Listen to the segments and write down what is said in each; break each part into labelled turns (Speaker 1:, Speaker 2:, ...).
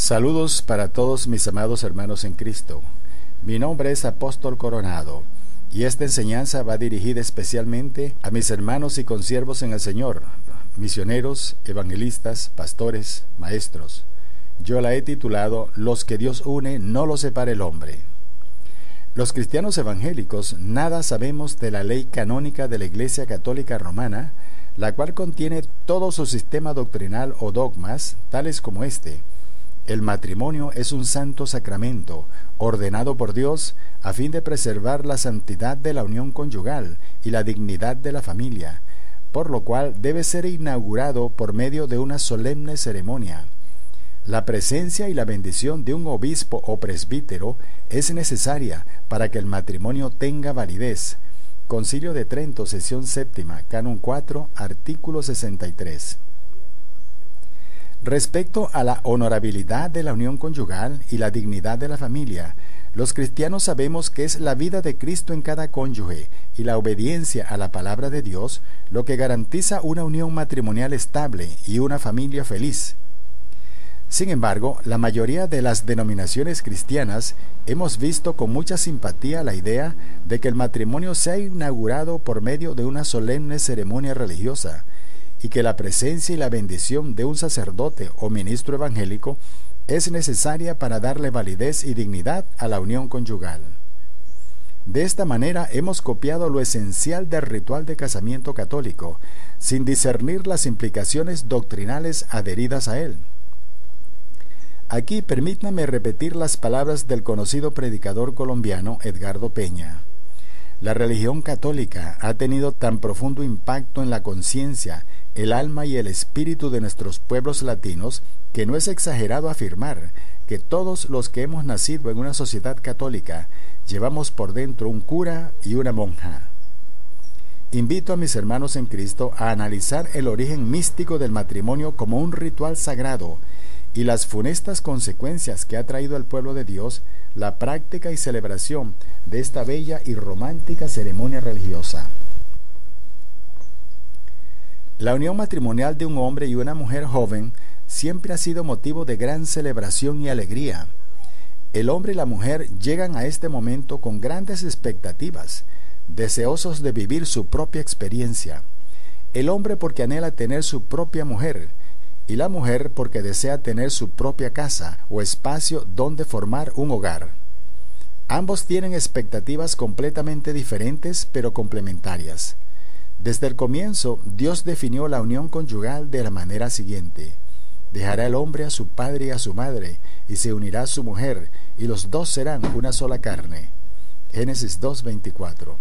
Speaker 1: Saludos para todos mis amados hermanos en Cristo. Mi nombre es Apóstol Coronado y esta enseñanza va dirigida especialmente a mis hermanos y consiervos en el Señor, misioneros, evangelistas, pastores, maestros. Yo la he titulado Los que Dios une, no los separa el hombre. Los cristianos evangélicos nada sabemos de la ley canónica de la Iglesia Católica Romana, la cual contiene todo su sistema doctrinal o dogmas, tales como este: el matrimonio es un santo sacramento, ordenado por Dios a fin de preservar la santidad de la unión conyugal y la dignidad de la familia, por lo cual debe ser inaugurado por medio de una solemne ceremonia. La presencia y la bendición de un obispo o presbítero es necesaria para que el matrimonio tenga validez. Concilio de Trento, sesión séptima, Canon 4, artículo 63. Respecto a la honorabilidad de la unión conyugal y la dignidad de la familia, los cristianos sabemos que es la vida de Cristo en cada cónyuge y la obediencia a la palabra de Dios lo que garantiza una unión matrimonial estable y una familia feliz. Sin embargo, la mayoría de las denominaciones cristianas hemos visto con mucha simpatía la idea de que el matrimonio sea inaugurado por medio de una solemne ceremonia religiosa, y que la presencia y la bendición de un sacerdote o ministro evangélico es necesaria para darle validez y dignidad a la unión conyugal. De esta manera hemos copiado lo esencial del ritual de casamiento católico, sin discernir las implicaciones doctrinales adheridas a él. Aquí permítanme repetir las palabras del conocido predicador colombiano Edgardo Peña. La religión católica ha tenido tan profundo impacto en la conciencia, el alma y el espíritu de nuestros pueblos latinos que no es exagerado afirmar que todos los que hemos nacido en una sociedad católica llevamos por dentro un cura y una monja. Invito a mis hermanos en Cristo a analizar el origen místico del matrimonio como un ritual sagrado y las funestas consecuencias que ha traído al pueblo de Dios la práctica y celebración de esta bella y romántica ceremonia religiosa. La unión matrimonial de un hombre y una mujer joven siempre ha sido motivo de gran celebración y alegría. El hombre y la mujer llegan a este momento con grandes expectativas, deseosos de vivir su propia experiencia. El hombre porque anhela tener su propia mujer, y la mujer porque desea tener su propia casa o espacio donde formar un hogar. Ambos tienen expectativas completamente diferentes pero complementarias. Desde el comienzo, Dios definió la unión conyugal de la manera siguiente: dejará el hombre a su padre y a su madre, y se unirá a su mujer, y los dos serán una sola carne. Génesis 2:24.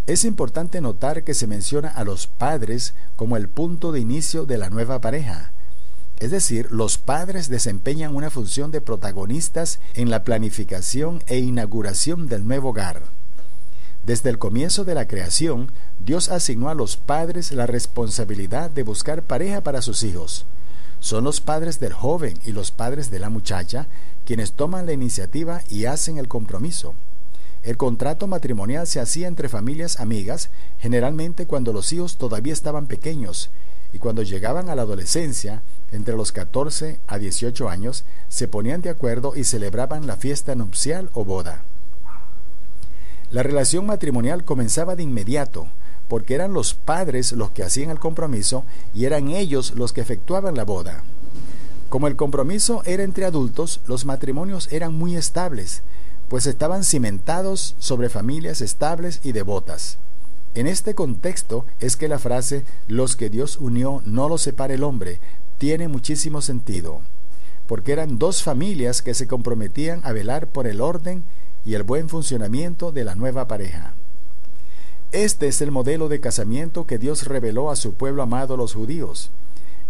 Speaker 1: Es importante notar que se menciona a los padres como el punto de inicio de la nueva pareja. Es decir, los padres desempeñan una función de protagonistas en la planificación e inauguración del nuevo hogar. Desde el comienzo de la creación, Dios asignó a los padres la responsabilidad de buscar pareja para sus hijos. Son los padres del joven y los padres de la muchacha quienes toman la iniciativa y hacen el compromiso. El contrato matrimonial se hacía entre familias amigas, generalmente cuando los hijos todavía estaban pequeños, y cuando llegaban a la adolescencia, entre los 14 a 18 años, se ponían de acuerdo y celebraban la fiesta nupcial o boda. La relación matrimonial comenzaba de inmediato, porque eran los padres los que hacían el compromiso y eran ellos los que efectuaban la boda. Como el compromiso era entre adultos, los matrimonios eran muy estables, pues estaban cimentados sobre familias estables y devotas. En este contexto es que la frase «los que Dios unió, no los separa el hombre» tiene muchísimo sentido, porque eran dos familias que se comprometían a velar por el orden y el buen funcionamiento de la nueva pareja. Este es el modelo de casamiento que Dios reveló a su pueblo amado, los judíos.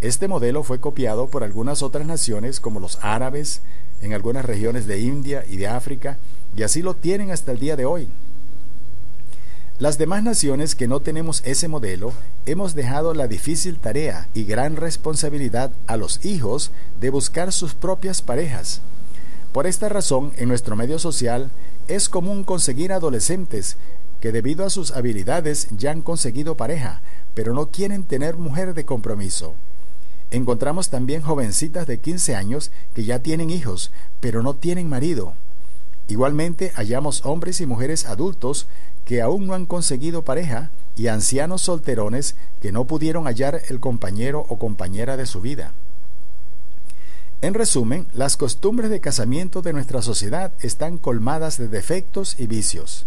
Speaker 1: Este modelo fue copiado por algunas otras naciones como los árabes, en algunas regiones de India y de África, y así lo tienen hasta el día de hoy. Las demás naciones que no tenemos ese modelo, hemos dejado la difícil tarea y gran responsabilidad a los hijos de buscar sus propias parejas. Por esta razón, en nuestro medio social, es común conseguir adolescentes que debido a sus habilidades ya han conseguido pareja, pero no quieren tener mujer de compromiso. Encontramos también jovencitas de 15 años que ya tienen hijos, pero no tienen marido. Igualmente hallamos hombres y mujeres adultos que aún no han conseguido pareja y ancianos solterones que no pudieron hallar el compañero o compañera de su vida. En resumen, las costumbres de casamiento de nuestra sociedad están colmadas de defectos y vicios.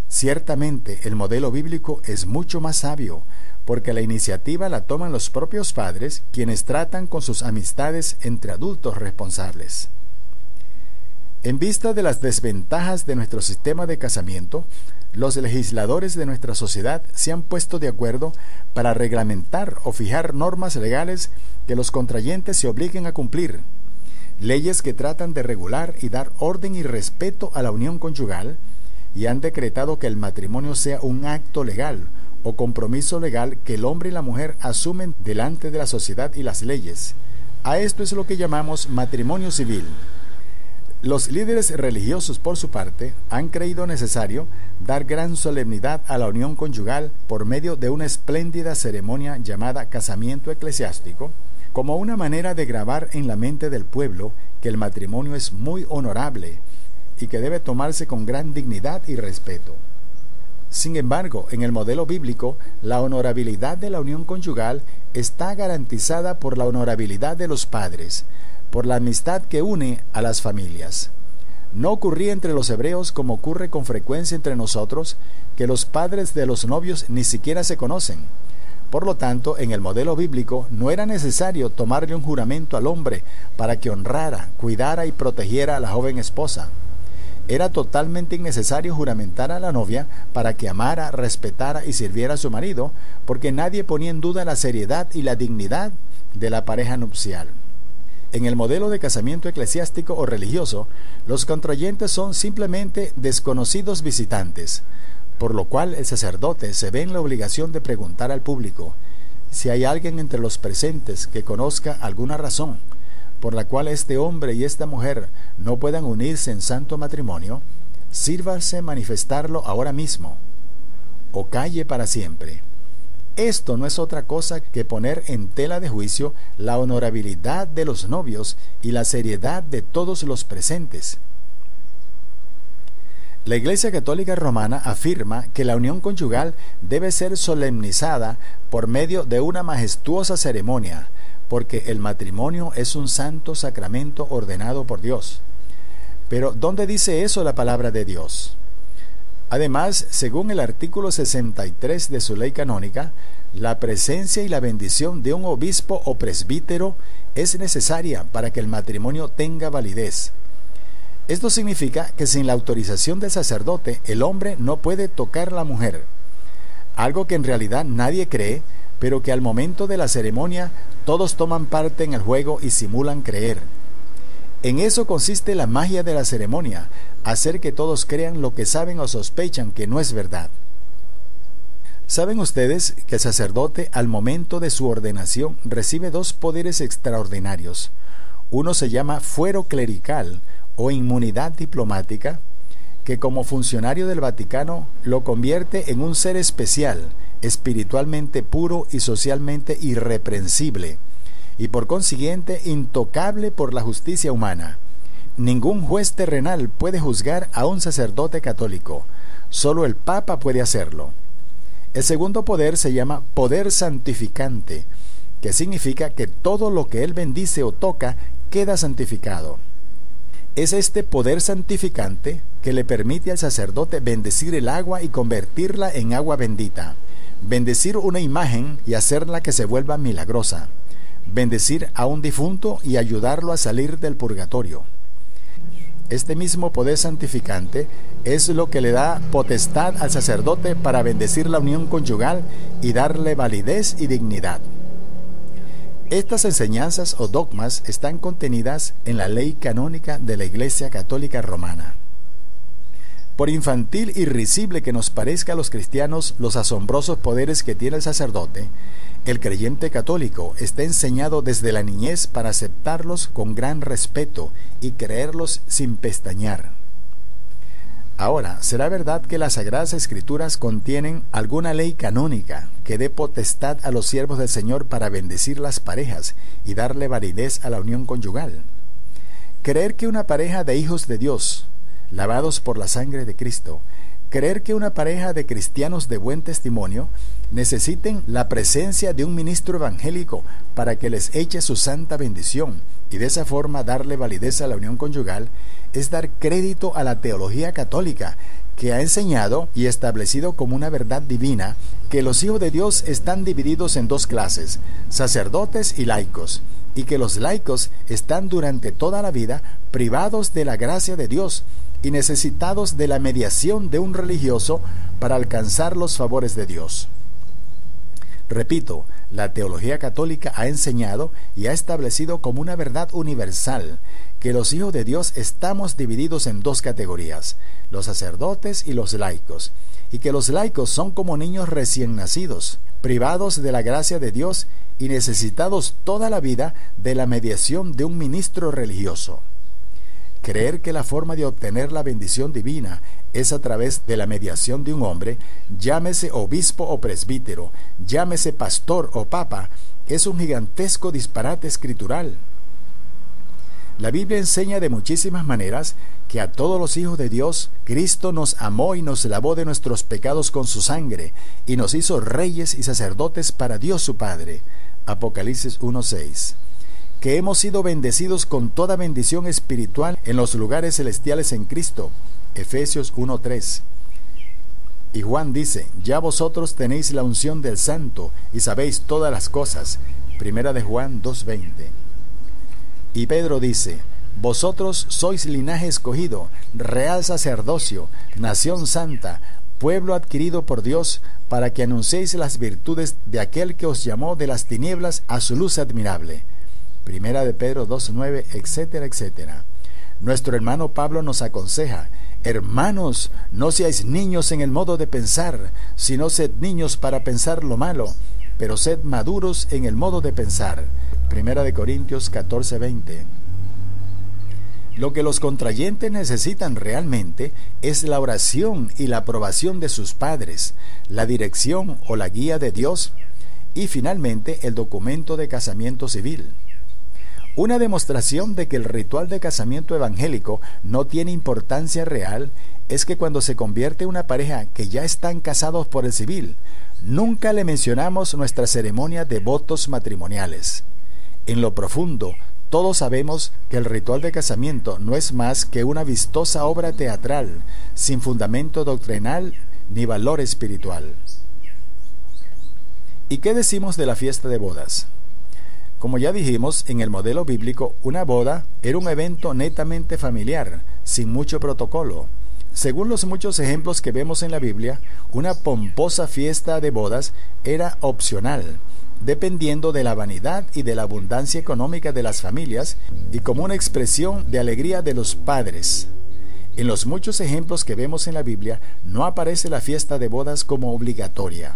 Speaker 1: Ciertamente, el modelo bíblico es mucho más sabio, porque la iniciativa la toman los propios padres, quienes tratan con sus amistades entre adultos responsables. En vista de las desventajas de nuestro sistema de casamiento, los legisladores de nuestra sociedad se han puesto de acuerdo para reglamentar o fijar normas legales que los contrayentes se obliguen a cumplir, leyes que tratan de regular y dar orden y respeto a la unión conyugal, y han decretado que el matrimonio sea un acto legal o compromiso legal que el hombre y la mujer asumen delante de la sociedad y las leyes. A esto es lo que llamamos matrimonio civil. Los líderes religiosos, por su parte, han creído necesario dar gran solemnidad a la unión conyugal por medio de una espléndida ceremonia llamada casamiento eclesiástico, como una manera de grabar en la mente del pueblo que el matrimonio es muy honorable y que debe tomarse con gran dignidad y respeto. Sin embargo, en el modelo bíblico, la honorabilidad de la unión conyugal está garantizada por la honorabilidad de los padres, por la amistad que une a las familias. No ocurría entre los hebreos como ocurre con frecuencia entre nosotros, que los padres de los novios ni siquiera se conocen. Por lo tanto, en el modelo bíblico no era necesario tomarle un juramento al hombre para que honrara, cuidara y protegiera a la joven esposa. Era totalmente innecesario juramentar a la novia para que amara, respetara y sirviera a su marido, porque nadie ponía en duda la seriedad y la dignidad de la pareja nupcial. En el modelo de casamiento eclesiástico o religioso, los contrayentes son simplemente desconocidos visitantes, por lo cual el sacerdote se ve en la obligación de preguntar al público si hay alguien entre los presentes que conozca alguna razón por la cual este hombre y esta mujer no puedan unirse en santo matrimonio. Sírvase manifestarlo ahora mismo, o calle para siempre. Esto no es otra cosa que poner en tela de juicio la honorabilidad de los novios y la seriedad de todos los presentes. La Iglesia Católica Romana afirma que la unión conyugal debe ser solemnizada por medio de una majestuosa ceremonia, porque el matrimonio es un santo sacramento ordenado por Dios. Pero, ¿dónde dice eso la palabra de Dios? Además, según el artículo 63 de su ley canónica, la presencia y la bendición de un obispo o presbítero es necesaria para que el matrimonio tenga validez. Esto significa que sin la autorización del sacerdote, el hombre no puede tocar a la mujer, algo que en realidad nadie cree, pero que al momento de la ceremonia todos toman parte en el juego y simulan creer. En eso consiste la magia de la ceremonia, hacer que todos crean lo que saben o sospechan que no es verdad. ¿Saben ustedes que el sacerdote al momento de su ordenación recibe dos poderes extraordinarios? Uno se llama fuero clerical o inmunidad diplomática, que como funcionario del Vaticano lo convierte en un ser especial, espiritualmente puro y socialmente irreprensible, y por consiguiente intocable por la justicia humana. Ningún juez terrenal puede juzgar a un sacerdote católico, solo el Papa puede hacerlo. El segundo poder se llama poder santificante, que significa que todo lo que él bendice o toca queda santificado. Es este poder santificante que le permite al sacerdote bendecir el agua y convertirla en agua bendita, bendecir una imagen y hacerla que se vuelva milagrosa, bendecir a un difunto y ayudarlo a salir del purgatorio. Este mismo poder santificante es lo que le da potestad al sacerdote para bendecir la unión conyugal y darle validez y dignidad. Estas enseñanzas o dogmas están contenidas en la ley canónica de la Iglesia Católica Romana. Por infantil y risible que nos parezca a los cristianos los asombrosos poderes que tiene el sacerdote, el creyente católico está enseñado desde la niñez para aceptarlos con gran respeto y creerlos sin pestañear. Ahora, ¿será verdad que las Sagradas Escrituras contienen alguna ley canónica que dé potestad a los siervos del Señor para bendecir las parejas y darle validez a la unión conyugal? Creer que una pareja de hijos de Dios, lavados por la sangre de Cristo, creer que una pareja de cristianos de buen testimonio necesiten la presencia de un ministro evangélico para que les eche su santa bendición y de esa forma darle validez a la unión conyugal, es dar crédito a la teología católica, que ha enseñado y establecido como una verdad divina que los hijos de Dios están divididos en dos clases, sacerdotes y laicos, y que los laicos están durante toda la vida privados de la gracia de Dios y necesitados de la mediación de un religioso para alcanzar los favores de Dios. Repito, la teología católica ha enseñado y ha establecido como una verdad universal que los hijos de Dios estamos divididos en dos categorías, los sacerdotes y los laicos, y que los laicos son como niños recién nacidos, privados de la gracia de Dios y necesitados toda la vida de la mediación de un ministro religioso. Creer que la forma de obtener la bendición divina es a través de la mediación de un hombre, llámese obispo o presbítero, llámese pastor o papa, es un gigantesco disparate escritural. La Biblia enseña de muchísimas maneras que a todos los hijos de Dios, Cristo nos amó y nos lavó de nuestros pecados con su sangre, y nos hizo reyes y sacerdotes para Dios su Padre. Apocalipsis 1:6. Que hemos sido bendecidos con toda bendición espiritual en los lugares celestiales en Cristo. Efesios 1:3. Y Juan dice, ya vosotros tenéis la unción del Santo y sabéis todas las cosas. Primera de Juan 2:20. Y Pedro dice, vosotros sois linaje escogido, real sacerdocio, nación santa, pueblo adquirido por Dios, para que anunciéis las virtudes de aquel que os llamó de las tinieblas a su luz admirable. Primera de Pedro 2:9, etcétera, etcétera. Nuestro hermano Pablo nos aconseja, hermanos, no seáis niños en el modo de pensar, sino sed niños para pensar lo malo, pero sed maduros en el modo de pensar. Primera de Corintios 14:20. Lo que los contrayentes necesitan realmente es la oración y la aprobación de sus padres, la dirección o la guía de Dios y finalmente el documento de casamiento civil. Una demostración de que el ritual de casamiento evangélico no tiene importancia real es que cuando se convierte una pareja que ya están casados por el civil, nunca le mencionamos nuestra ceremonia de votos matrimoniales. En lo profundo, todos sabemos que el ritual de casamiento no es más que una vistosa obra teatral, sin fundamento doctrinal ni valor espiritual. ¿Y qué decimos de la fiesta de bodas? Como ya dijimos, en el modelo bíblico, una boda era un evento netamente familiar, sin mucho protocolo. Según los muchos ejemplos que vemos en la Biblia, una pomposa fiesta de bodas era opcional, dependiendo de la vanidad y de la abundancia económica de las familias y como una expresión de alegría de los padres. En los muchos ejemplos que vemos en la Biblia, no aparece la fiesta de bodas como obligatoria.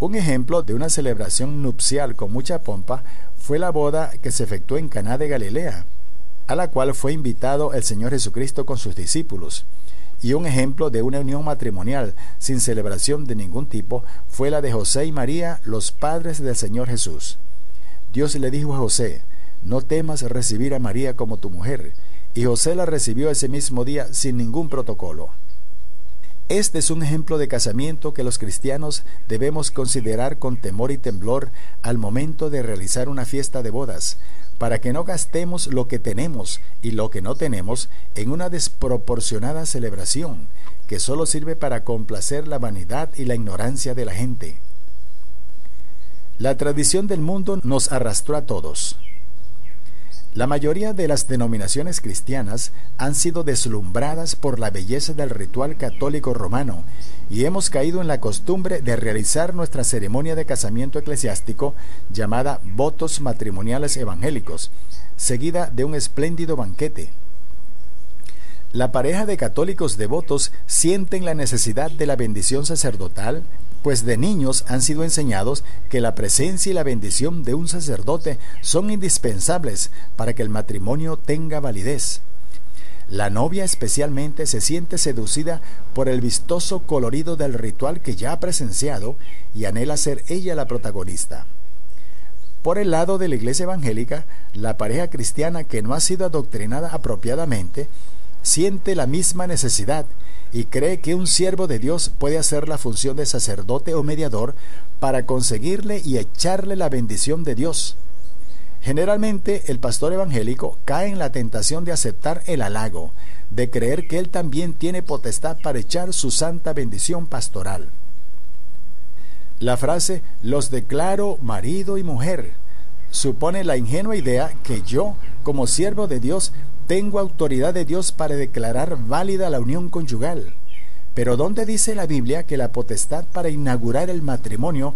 Speaker 1: Un ejemplo de una celebración nupcial con mucha pompa fue la boda que se efectuó en Caná de Galilea, a la cual fue invitado el Señor Jesucristo con sus discípulos. Y un ejemplo de una unión matrimonial sin celebración de ningún tipo fue la de José y María, los padres del Señor Jesús. Dios le dijo a José, no temas recibir a María como tu mujer, y José la recibió ese mismo día sin ningún protocolo. Este es un ejemplo de casamiento que los cristianos debemos considerar con temor y temblor al momento de realizar una fiesta de bodas, para que no gastemos lo que tenemos y lo que no tenemos en una desproporcionada celebración que solo sirve para complacer la vanidad y la ignorancia de la gente. La tradición del mundo nos arrastró a todos. La mayoría de las denominaciones cristianas han sido deslumbradas por la belleza del ritual católico romano y hemos caído en la costumbre de realizar nuestra ceremonia de casamiento eclesiástico llamada votos matrimoniales evangélicos, seguida de un espléndido banquete. La pareja de católicos devotos sienten la necesidad de la bendición sacerdotal, pues de niños han sido enseñados que la presencia y la bendición de un sacerdote son indispensables para que el matrimonio tenga validez. La novia especialmente se siente seducida por el vistoso colorido del ritual que ya ha presenciado y anhela ser ella la protagonista. Por el lado de la iglesia evangélica, la pareja cristiana que no ha sido adoctrinada apropiadamente siente la misma necesidad y cree que un siervo de Dios puede hacer la función de sacerdote o mediador para conseguirle y echarle la bendición de Dios. Generalmente el pastor evangélico cae en la tentación de aceptar el halago, de creer que él también tiene potestad para echar su santa bendición pastoral. La frase "los declaro marido y mujer" supone la ingenua idea que yo, como siervo de Dios, tengo autoridad de Dios para declarar válida la unión conyugal. Pero ¿dónde dice la Biblia que la potestad para inaugurar el matrimonio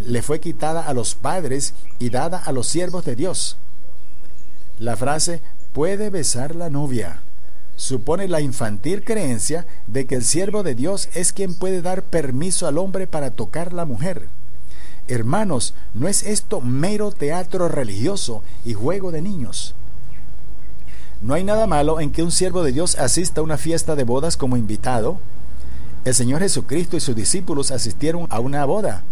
Speaker 1: le fue quitada a los padres y dada a los siervos de Dios? La frase "puede besar la novia" supone la infantil creencia de que el siervo de Dios es quien puede dar permiso al hombre para tocar la mujer. Hermanos, ¿no es esto mero teatro religioso y juego de niños? No hay nada malo en que un siervo de Dios asista a una fiesta de bodas como invitado. El Señor Jesucristo y sus discípulos asistieron a una boda.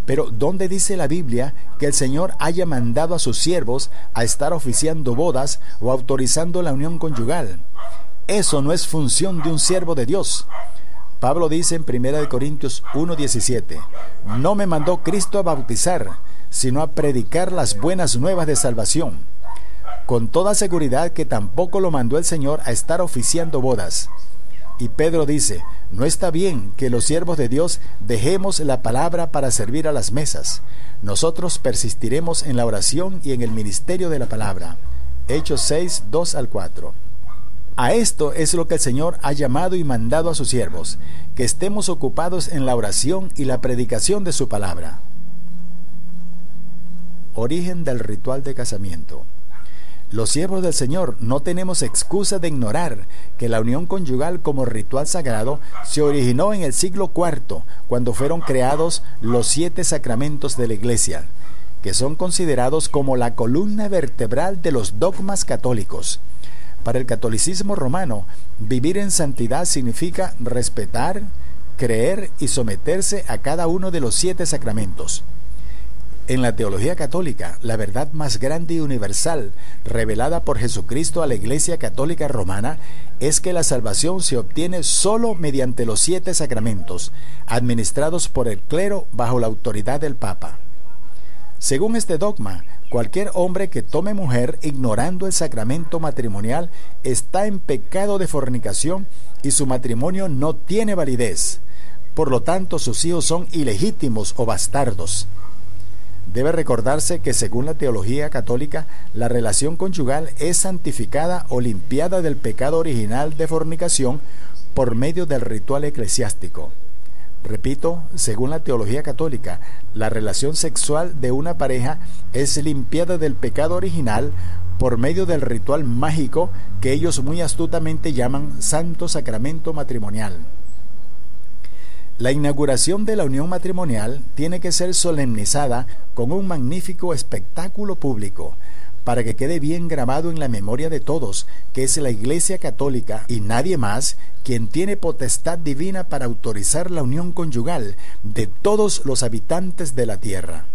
Speaker 1: Pero ¿dónde dice la Biblia que el Señor haya mandado a sus siervos a estar oficiando bodas o autorizando la unión conyugal? Eso no es función de un siervo de Dios. Pablo dice en 1 Corintios 1:17, no me mandó Cristo a bautizar, sino a predicar las buenas nuevas de salvación. Con toda seguridad que tampoco lo mandó el Señor a estar oficiando bodas. Y Pedro dice, no está bien que los siervos de Dios dejemos la palabra para servir a las mesas. Nosotros persistiremos en la oración y en el ministerio de la palabra. Hechos 6, 2 al 4. A esto es lo que el Señor ha llamado y mandado a sus siervos, que estemos ocupados en la oración y la predicación de su palabra. Origen del ritual de casamiento. Los siervos del Señor no tenemos excusa de ignorar que la unión conyugal como ritual sagrado se originó en el siglo IV, cuando fueron creados los 7 sacramentos de la Iglesia, que son considerados como la columna vertebral de los dogmas católicos. Para el catolicismo romano, vivir en santidad significa respetar, creer y someterse a cada uno de los 7 sacramentos. En la teología católica, la verdad más grande y universal revelada por Jesucristo a la Iglesia Católica Romana es que la salvación se obtiene solo mediante los 7 sacramentos, administrados por el clero bajo la autoridad del Papa. Según este dogma, cualquier hombre que tome mujer ignorando el sacramento matrimonial está en pecado de fornicación y su matrimonio no tiene validez. Por lo tanto, sus hijos son ilegítimos o bastardos. Debe recordarse que según la teología católica, la relación conyugal es santificada o limpiada del pecado original de fornicación por medio del ritual eclesiástico. Repito, según la teología católica, la relación sexual de una pareja es limpiada del pecado original por medio del ritual mágico que ellos muy astutamente llaman Santo Sacramento Matrimonial. La inauguración de la unión matrimonial tiene que ser solemnizada con un magnífico espectáculo público, para que quede bien grabado en la memoria de todos que es la Iglesia Católica y nadie más quien tiene potestad divina para autorizar la unión conyugal de todos los habitantes de la tierra.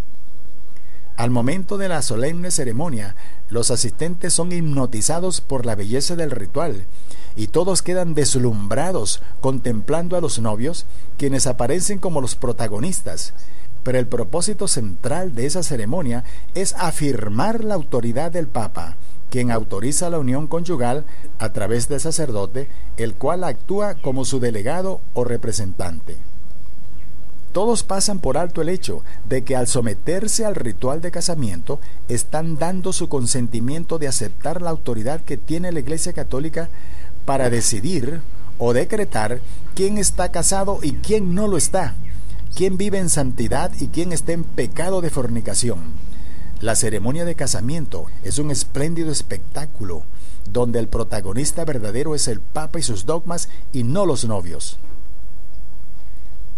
Speaker 1: Al momento de la solemne ceremonia, los asistentes son hipnotizados por la belleza del ritual y todos quedan deslumbrados contemplando a los novios, quienes aparecen como los protagonistas. Pero el propósito central de esa ceremonia es afirmar la autoridad del Papa, quien autoriza la unión conyugal a través del sacerdote, el cual actúa como su delegado o representante. Todos pasan por alto el hecho de que al someterse al ritual de casamiento están dando su consentimiento de aceptar la autoridad que tiene la Iglesia Católica para decidir o decretar quién está casado y quién no lo está, quién vive en santidad y quién está en pecado de fornicación. La ceremonia de casamiento es un espléndido espectáculo donde el protagonista verdadero es el Papa y sus dogmas y no los novios.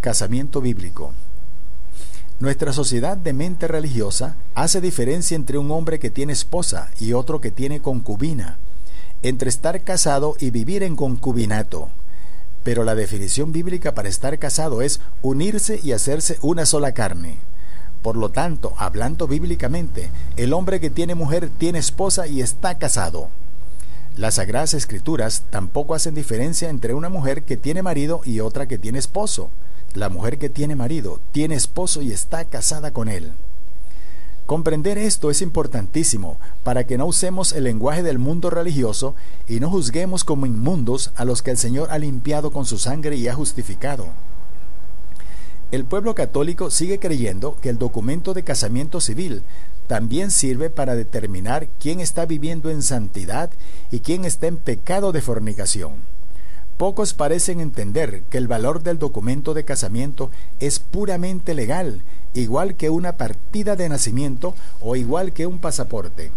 Speaker 1: Casamiento bíblico. Nuestra sociedad de mente religiosa hace diferencia entre un hombre que tiene esposa y otro que tiene concubina. entre estar casado y vivir en concubinato. Pero la definición bíblica para estar casado es unirse y hacerse una sola carne. Por lo tanto, hablando bíblicamente, el hombre que tiene mujer tiene esposa y está casado. Las Sagradas Escrituras tampoco hacen diferencia entre una mujer que tiene marido y otra que tiene esposo. La mujer que tiene marido tiene esposo y está casada con él. Comprender esto es importantísimo para que no usemos el lenguaje del mundo religioso y no juzguemos como inmundos a los que el Señor ha limpiado con su sangre y ha justificado. El pueblo católico sigue creyendo que el documento de casamiento civil también sirve para determinar quién está viviendo en santidad y quién está en pecado de fornicación. Pocos parecen entender que el valor del documento de casamiento es puramente legal, igual que una partida de nacimiento o igual que un pasaporte.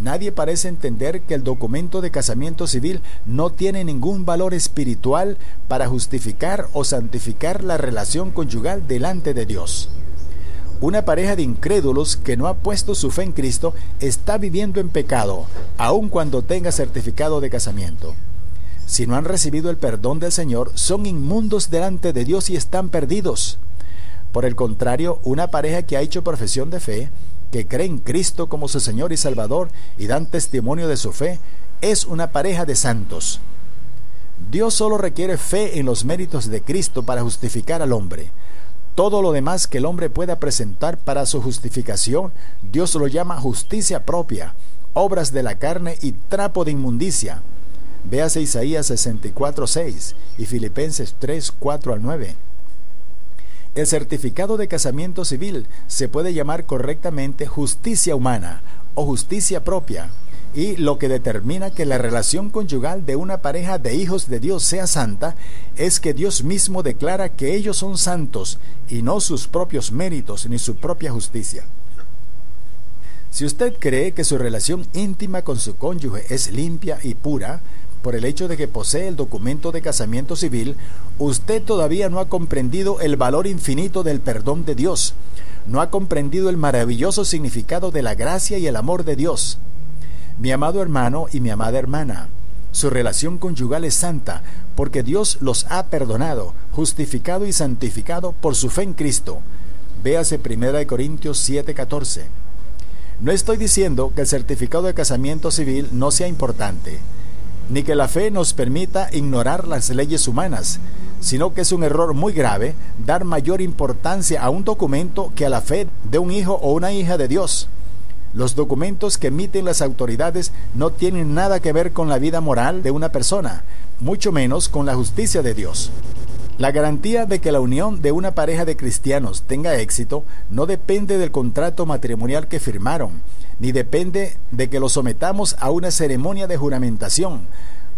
Speaker 1: Nadie parece entender que el documento de casamiento civil no tiene ningún valor espiritual para justificar o santificar la relación conyugal delante de Dios. Una pareja de incrédulos que no ha puesto su fe en Cristo está viviendo en pecado, aun cuando tenga certificado de casamiento. Si no han recibido el perdón del Señor, son inmundos delante de Dios y están perdidos. Por el contrario, una pareja que ha hecho profesión de fe, que cree en Cristo como su Señor y Salvador y dan testimonio de su fe, es una pareja de santos. Dios solo requiere fe en los méritos de Cristo para justificar al hombre. Todo lo demás que el hombre pueda presentar para su justificación, Dios lo llama justicia propia, obras de la carne y trapo de inmundicia. Véase Isaías 64:6 y Filipenses 3:4-9. El certificado de casamiento civil se puede llamar correctamente justicia humana o justicia propia, y lo que determina que la relación conyugal de una pareja de hijos de Dios sea santa es que Dios mismo declara que ellos son santos y no sus propios méritos ni su propia justicia. Si usted cree que su relación íntima con su cónyuge es limpia y pura, por el hecho de que posee el documento de casamiento civil, usted todavía no ha comprendido el valor infinito del perdón de Dios, no ha comprendido el maravilloso significado de la gracia y el amor de Dios. Mi amado hermano y mi amada hermana, su relación conyugal es santa porque Dios los ha perdonado, justificado y santificado por su fe en Cristo. Véase 1 Corintios 7:14. No estoy diciendo que el certificado de casamiento civil no sea importante, ni que la fe nos permita ignorar las leyes humanas, sino que es un error muy grave dar mayor importancia a un documento que a la fe de un hijo o una hija de Dios. Los documentos que emiten las autoridades no tienen nada que ver con la vida moral de una persona, mucho menos con la justicia de Dios. La garantía de que la unión de una pareja de cristianos tenga éxito no depende del contrato matrimonial que firmaron, ni depende de que lo sometamos a una ceremonia de juramentación,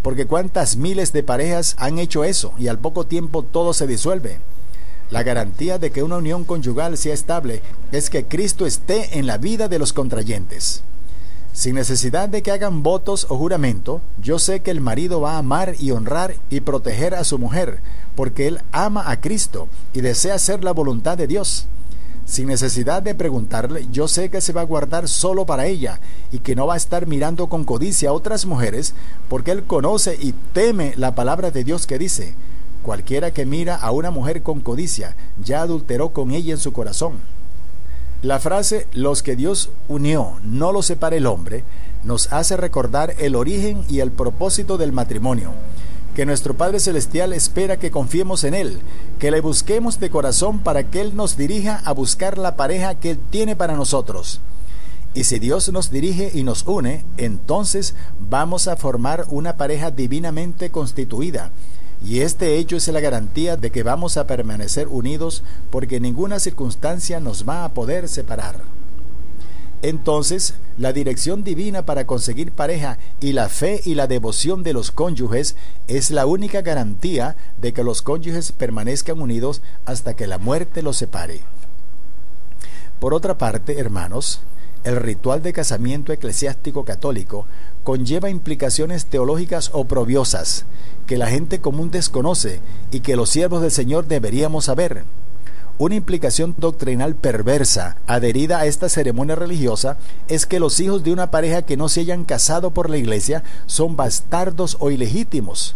Speaker 1: porque cuántas miles de parejas han hecho eso y al poco tiempo todo se disuelve. La garantía de que una unión conyugal sea estable es que Cristo esté en la vida de los contrayentes. Sin necesidad de que hagan votos o juramento, yo sé que el marido va a amar y honrar y proteger a su mujer, porque él ama a Cristo y desea hacer la voluntad de Dios. Sin necesidad de preguntarle, yo sé que se va a guardar solo para ella y que no va a estar mirando con codicia a otras mujeres, porque él conoce y teme la palabra de Dios que dice: cualquiera que mira a una mujer con codicia, ya adulteró con ella en su corazón. La frase, los que Dios unió, no los separe el hombre, nos hace recordar el origen y el propósito del matrimonio, que nuestro Padre Celestial espera que confiemos en Él, que le busquemos de corazón para que Él nos dirija a buscar la pareja que Él tiene para nosotros. Y si Dios nos dirige y nos une, entonces vamos a formar una pareja divinamente constituida. Y este hecho es la garantía de que vamos a permanecer unidos, porque ninguna circunstancia nos va a poder separar. Entonces, la dirección divina para conseguir pareja y la fe y la devoción de los cónyuges es la única garantía de que los cónyuges permanezcan unidos hasta que la muerte los separe. Por otra parte, hermanos, el ritual de casamiento eclesiástico católico conlleva implicaciones teológicas oprobiosas que la gente común desconoce y que los siervos del Señor deberíamos saber. Una implicación doctrinal perversa adherida a esta ceremonia religiosa es que los hijos de una pareja que no se hayan casado por la iglesia son bastardos o ilegítimos.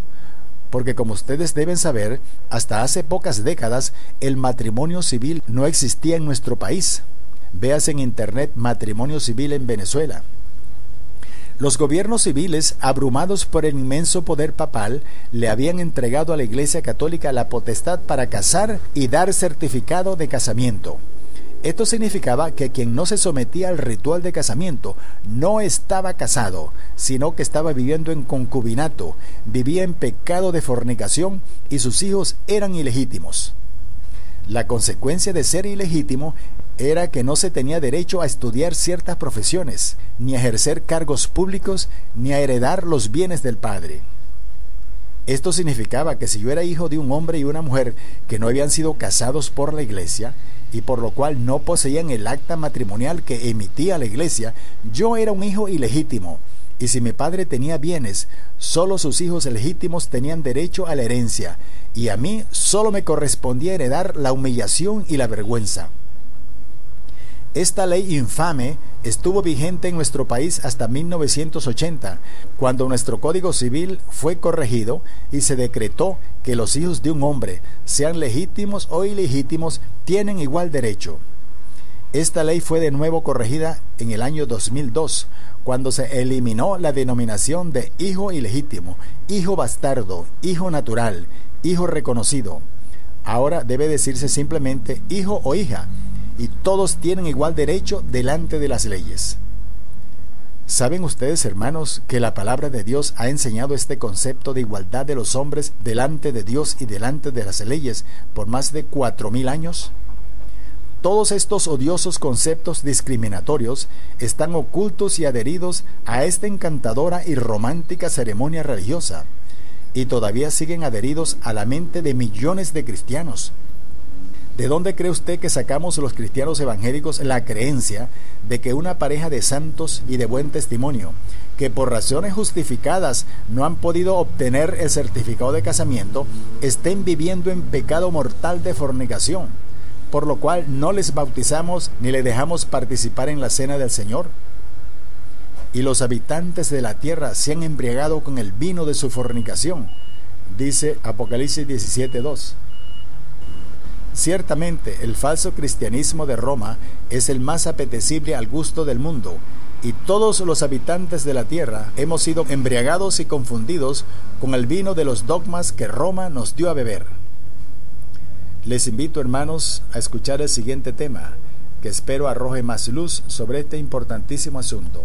Speaker 1: Porque como ustedes deben saber, hasta hace pocas décadas el matrimonio civil no existía en nuestro país. Véase en internet matrimonio civil en Venezuela. Los gobiernos civiles, abrumados por el inmenso poder papal, le habían entregado a la Iglesia Católica la potestad para casar y dar certificado de casamiento. Esto significaba que quien no se sometía al ritual de casamiento no estaba casado, sino que estaba viviendo en concubinato, vivía en pecado de fornicación y sus hijos eran ilegítimos. La consecuencia de ser ilegítimo era que no se tenía derecho a estudiar ciertas profesiones, ni a ejercer cargos públicos, ni a heredar los bienes del padre. Esto significaba que si yo era hijo de un hombre y una mujer que no habían sido casados por la iglesia, y por lo cual no poseían el acta matrimonial que emitía la iglesia, yo era un hijo ilegítimo, y si mi padre tenía bienes, solo sus hijos legítimos tenían derecho a la herencia, y a mí solo me correspondía heredar la humillación y la vergüenza. Esta ley infame estuvo vigente en nuestro país hasta 1980, cuando nuestro Código Civil fue corregido y se decretó que los hijos de un hombre, sean legítimos o ilegítimos, tienen igual derecho. Esta ley fue de nuevo corregida en el año 2002, cuando se eliminó la denominación de hijo ilegítimo, hijo bastardo, hijo natural, hijo reconocido. Ahora debe decirse simplemente hijo o hija, y todos tienen igual derecho delante de las leyes. ¿Saben ustedes, hermanos, que la palabra de Dios ha enseñado este concepto de igualdad de los hombres delante de Dios y delante de las leyes por más de 4000 años? Todos estos odiosos conceptos discriminatorios están ocultos y adheridos a esta encantadora y romántica ceremonia religiosa, y todavía siguen adheridos a la mente de millones de cristianos. ¿De dónde cree usted que sacamos los cristianos evangélicos la creencia de que una pareja de santos y de buen testimonio, que por razones justificadas no han podido obtener el certificado de casamiento, estén viviendo en pecado mortal de fornicación, por lo cual no les bautizamos ni les dejamos participar en la cena del Señor? Y los habitantes de la tierra se han embriagado con el vino de su fornicación, dice Apocalipsis 17:2. Ciertamente, el falso cristianismo de Roma es el más apetecible al gusto del mundo, y todos los habitantes de la tierra hemos sido embriagados y confundidos con el vino de los dogmas que Roma nos dio a beber. Les invito, hermanos, a escuchar el siguiente tema, que espero arroje más luz sobre este importantísimo asunto.